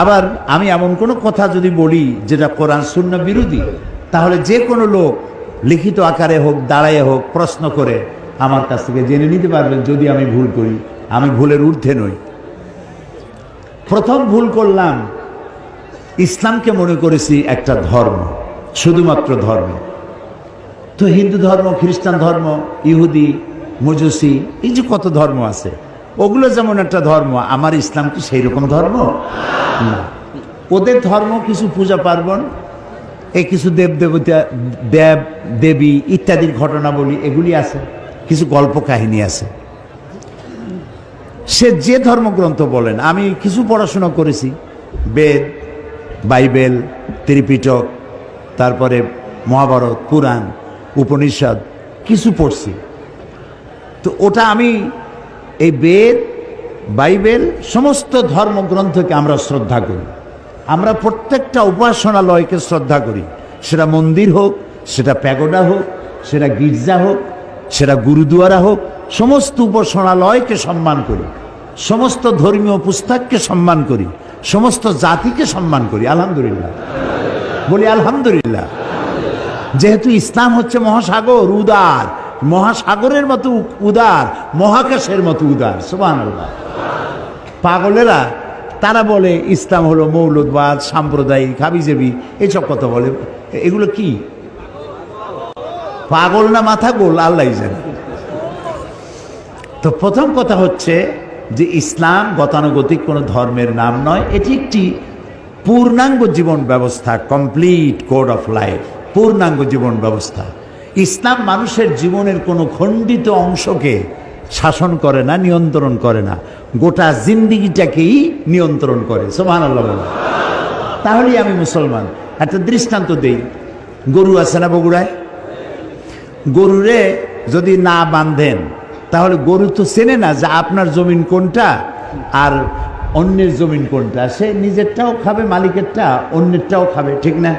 আবার আমি এমন কোনো কথা যদি বলি যেটা কোরআন সুন্নাহ বিরোধী, তাহলে যে কোনো লোক লিখিত আকারে হোক, দাঁড়ায় হোক, প্রশ্ন করে আমার কাছ থেকে জেনে নিতে পারবেন যদি আমি ভুল করি। আমি ভুলের ঊর্ধ্বে নই। প্রথম ভুল করলাম, ইসলামকে মনে করেছি একটা ধর্ম, শুধুমাত্র ধর্ম। তো হিন্দু ধর্ম, খ্রিস্টান ধর্ম, ইহুদি, মজুসি, এই যে কত ধর্ম আছে, ওগুলো যেমন একটা ধর্ম, আমার ইসলাম কি সেই রকম ধর্ম না। ওদের ধর্ম কিছু পূজা পার্বণ, এই কিছু দেব দেবতা, দেব দেবী ইত্যাদির ঘটনা বলি, এগুলি আছে, কিছু গল্প কাহিনী আছে। সে যে ধর্মগ্রন্থ বলেন, আমি কিছু পড়াশোনা করেছি, বেদ, বাইবেল, ত্রিপিটক, তারপরে মহাভারত, পুরাণ, উপনিষদ কিছু পড়ছি। তো ওটা আমি এই বেদ, বাইবেল, সমস্ত ধর্মগ্রন্থকে আমরা শ্রদ্ধা করি। আমরা প্রত্যেকটা উপাসনালয়কে শ্রদ্ধা করি, সেটা মন্দির হোক, সেটা প্যাগোডা হোক, সেটা গির্জা হোক, সেটা গুরুদুয়ারা হোক, সমস্ত উপাসনালয়কে সম্মান করি, সমস্ত ধর্মীয় পুস্তককে সম্মান করি, সমস্ত জাতিকে সম্মান করি। আলহামদুলিল্লাহ বলি, আলহামদুলিল্লাহ। যেহেতু ইসলাম হচ্ছে মহাসাগর, উদার, মহাসাগরের মতো উদার, মহাকাশের মতো উদার। সুবহানাল্লাহ। পাগলেরা তারা বলে ইসলাম হলো মৌলবাদ, সাম্প্রদায়িক, হাবিজাবি, এইসব কথা বলে। এগুলো কি পাগল না মাথা গোল, আল্লাহ জানে। তো প্রথম কথা হচ্ছে যে ইসলাম গতানুগতিক কোনো ধর্মের নাম নয়, এটি একটি পূর্ণাঙ্গ জীবন ব্যবস্থা, কমপ্লিট কোড অফ লাইফ, পূর্ণাঙ্গ জীবন ব্যবস্থা। ইসলাম মানুষের জীবনের কোনো খণ্ডিত অংশকে শাসন করে না, নিয়ন্ত্রণ করে না, গোটা জিন্দিগিটাকেই নিয়ন্ত্রণ করে। সুবহানাল্লাহ বলে, তাহলেই আমি মুসলমান। একটা দৃষ্টান্ত দেই, গরু আছে না বগুড়ায়, গরুরে যদি না বাঁধেন তাহলে গরু তো চেনে না যে আপনার জমিন কোনটা আর অন্যের জমিন কোনটা। সে নিজেরটাও খাবে, মালিকেরটা, অন্যেরটাও খাবে, ঠিক না?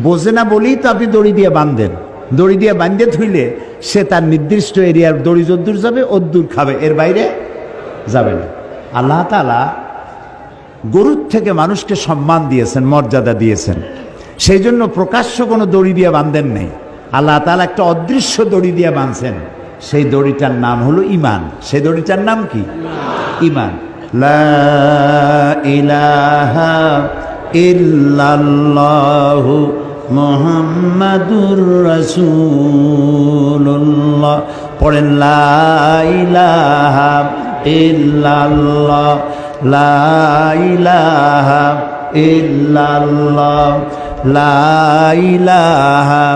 বোঝে না বলেই তো আপনি দড়ি দিয়ে বাঁধেন। দড়ি দিয়ে বাঁধে থইলে সে তার নির্দিষ্ট এরিয়ার দড়ি যদ্দূর যাবে অদ্দূর খাবে, এর বাইরে যাবে না। আল্লাহ তাআলা গরুর থেকে মানুষকে সম্মান দিয়েছেন, মর্যাদা দিয়েছেন, সেই জন্য প্রকাশ্য কোনো দড়ি দিয়ে বাঁধেন নেই। আল্লাহ তাআলা একটা অদৃশ্য দড়ি দিয়ে বাঁধছেন, সেই দড়িটার নাম হলো ঈমান। সেই দড়িটার নাম কি? ঈমান। লা ইলাহা ইল্লাল্লাহু মুহাম্মাদুর রাসূলুল্লাহ। পড়েন লা ইলাহা ইল্লাল্লাহ, লা ইলাহা ইল্লাল্লাহ, লা ইলাহা।